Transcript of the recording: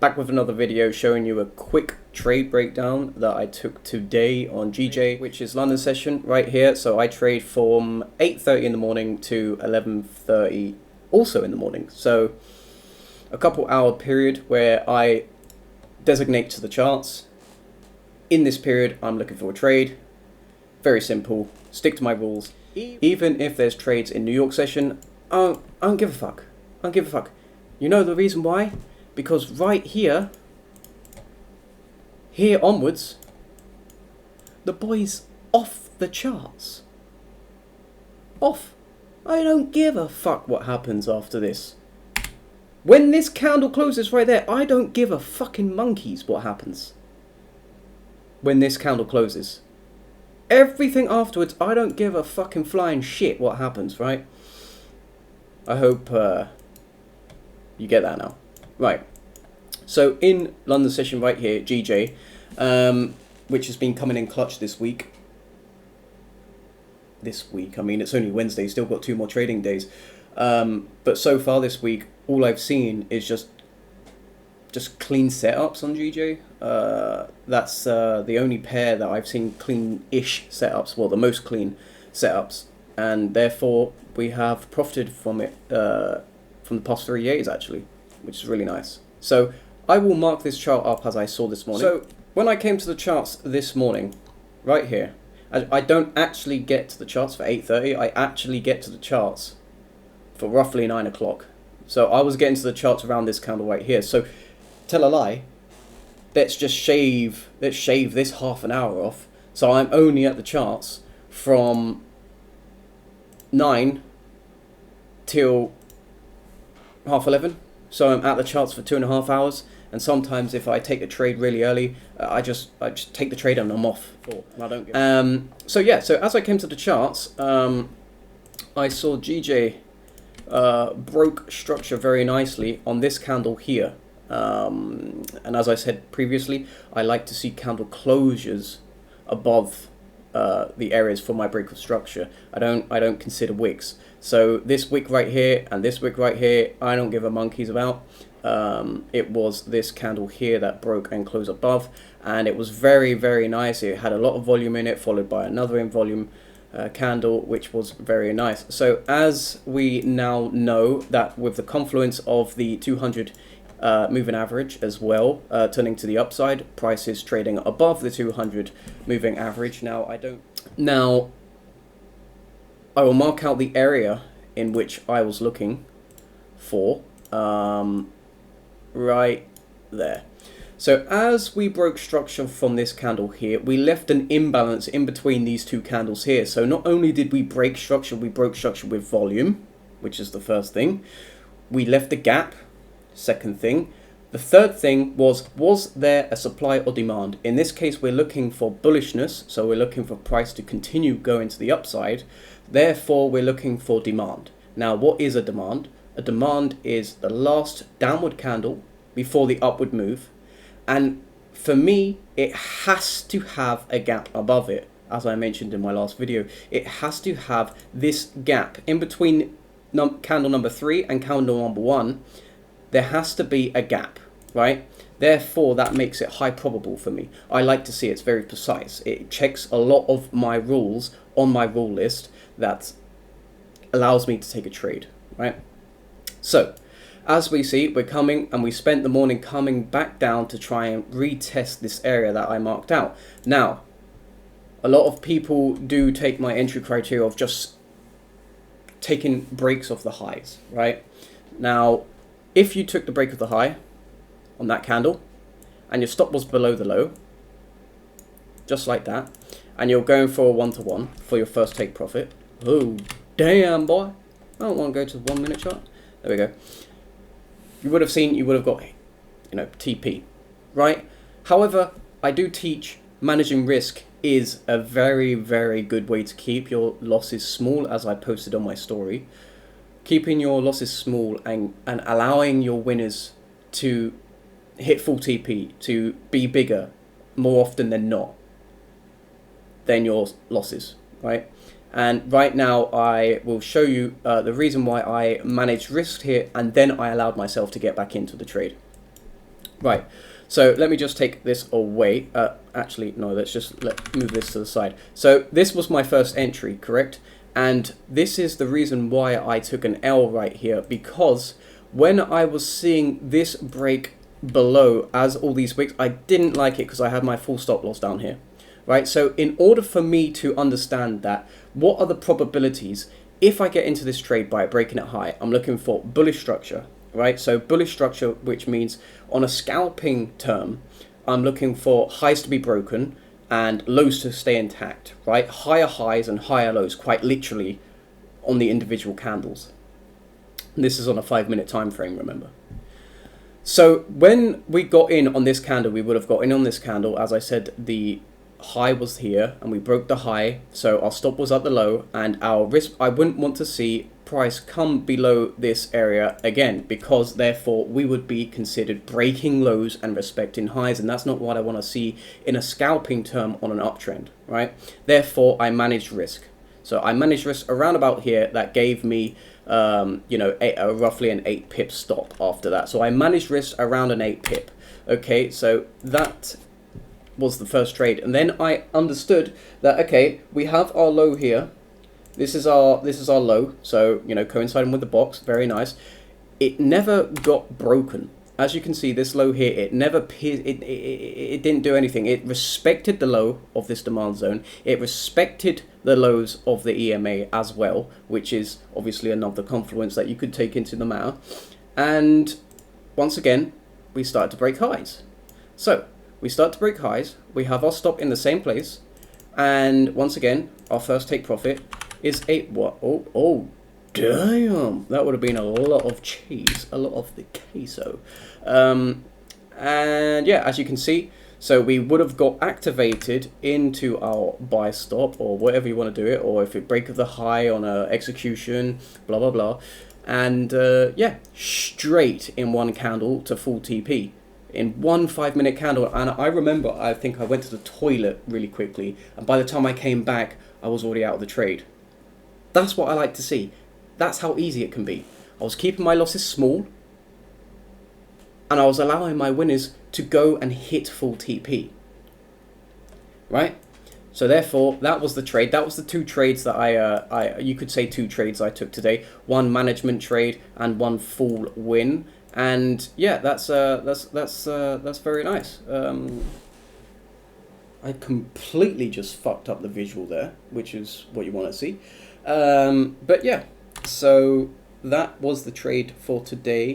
Back with another video showing you a quick trade breakdown that I took today on GJ, which is London session right here. So I trade from 8:30 in the morning to 11:30 also in the morning. So a couple hour period where I designate to the charts. In this period, I'm looking for a trade. Very simple. Stick to my rules. Even if there's trades in New York session, I don't give a fuck. I don't give a fuck. You know the reason why? Because right here onwards, the boy's off the charts. Off. I don't give a fuck what happens after this. When this candle closes right there, I don't give a fucking monkeys what happens. When this candle closes. Everything afterwards, I don't give a fucking flying shit what happens, right? I hope you get that now. Right, so in London session right here, GJ, which has been coming in clutch this week. I mean, it's only Wednesday, still got 2 more trading days. But so far this week, all I've seen is just clean setups on GJ. That's the only pair that I've seen clean-ish setups, well, the most clean setups. And therefore, we have profited from it from the past 3 days, actually, which is really nice. So I will mark this chart up as I saw this morning. So when I came to the charts this morning, right here, I don't actually get to the charts for 8:30. I actually get to the charts for roughly 9 o'clock. So I was getting to the charts around this candle right here. So tell a lie, let's shave this half an hour off. So I'm only at the charts from 9 till 10:30. So I'm at the charts for 2.5 hours, and sometimes if I take a trade really early, I just take the trade and I'm off. I don't get so yeah, so as I came to the charts, I saw GJ broke structure very nicely on this candle here. And as I said previously, I like to see candle closures above the areas for my break of structure. I don't consider wicks. So this wick right here and this wick right here, I don't give a monkeys about. It was this candle here that broke and closed above, and it was very, very nice. It had a lot of volume in it, followed by another in volume candle, which was very nice. So as we now know that with the confluence of the 200 moving average as well, turning to the upside, price is trading above the 200 moving average. Now I will mark out the area in which I was looking for, right there. So as we broke structure from this candle here, we left an imbalance in between these 2 candles here. So not only did we break structure, we broke structure with volume, which is the first thing. We left a gap, second thing. The third thing was there a supply or demand? In this case, we're looking for bullishness, so we're looking for price to continue going to the upside. Therefore, we're looking for demand. Now, what is a demand? A demand is the last downward candle before the upward move. And for me, it has to have a gap above it. As I mentioned in my last video, it has to have this gap in between candle number 3 and candle number 1. There has to be a gap, right? Therefore, that makes it high probable for me. I like to see it's very precise. It checks a lot of my rules on my rule list that allows me to take a trade, right? So, as we see, we're coming, and we spent the morning coming back down to try and retest this area that I marked out. Now, a lot of people do take my entry criteria of just taking breaks of the highs, right? Now, if you took the break of the high on that candle and your stop was below the low, just like that, and you're going for a 1-to-1 for your first take profit, oh damn boy, I don't want to go to the 1 minute chart. There we go. You would have got, TP, right? However, I do teach managing risk is a very, very good way to keep your losses small, as I posted on my story. Keeping your losses small and allowing your winners to hit full TP, to be bigger more often than not than your losses, right? And right now I will show you the reason why I managed risk here, and then I allowed myself to get back into the trade. Right, so let me just take this away. Actually, no, let's just move this to the side. So this was my first entry, correct? And this is the reason why I took an L right here, because when I was seeing this break below as all these wicks, I didn't like it because I had my full stop loss down here, right? So in order for me to understand that, what are the probabilities if I get into this trade by breaking it high? I'm looking for bullish structure, right? So bullish structure, which means on a scalping term, I'm looking for highs to be broken and lows to stay intact, right? Higher highs and higher lows, quite literally, on the individual candles. And this is on a 5-minute time frame, remember. So when we got in on this candle, we would have got in on this candle. As I said, the high was here and we broke the high, so our stop was at the low, and our risk, I wouldn't want to see price come below this area again, because therefore we would be considered breaking lows and respecting highs, and that's not what I want to see in a scalping term on an uptrend, right? Therefore I managed risk. So I managed risk around about here. That gave me you know, roughly an 8 pip stop after that. So I managed risk around an 8 pip. Okay, so that was the first trade, and then I understood that, okay, we have our low here. This is our low, so, you know, coinciding with the box, very nice. It never got broken. As you can see, this low here, it never it didn't do anything. It respected the low of this demand zone. It respected the lows of the EMA as well, which is obviously another confluence that you could take into the matter. And once again, we started to break highs. So we start to break highs. We have our stop in the same place, and once again, our first take profit is a what? Oh, damn! That would have been a lot of cheese, a lot of the queso. And yeah, as you can see, so we would have got activated into our buy stop, or whatever you want to do it, or if it break of the high on a execution, blah blah blah, and yeah, straight in one candle to full TP. In one 5-minute candle. And I remember, I think I went to the toilet really quickly, and by the time I came back, I was already out of the trade. That's what I like to see. That's how easy it can be. I was keeping my losses small, and I was allowing my winners to go and hit full TP. Right? So therefore, that was the trade. That was the 2 trades that you could say 2 trades I took today. One management trade and one full win. And yeah, that's very nice. I completely just fucked up the visual there, which is what you want to see. But yeah, so that was the trade for today.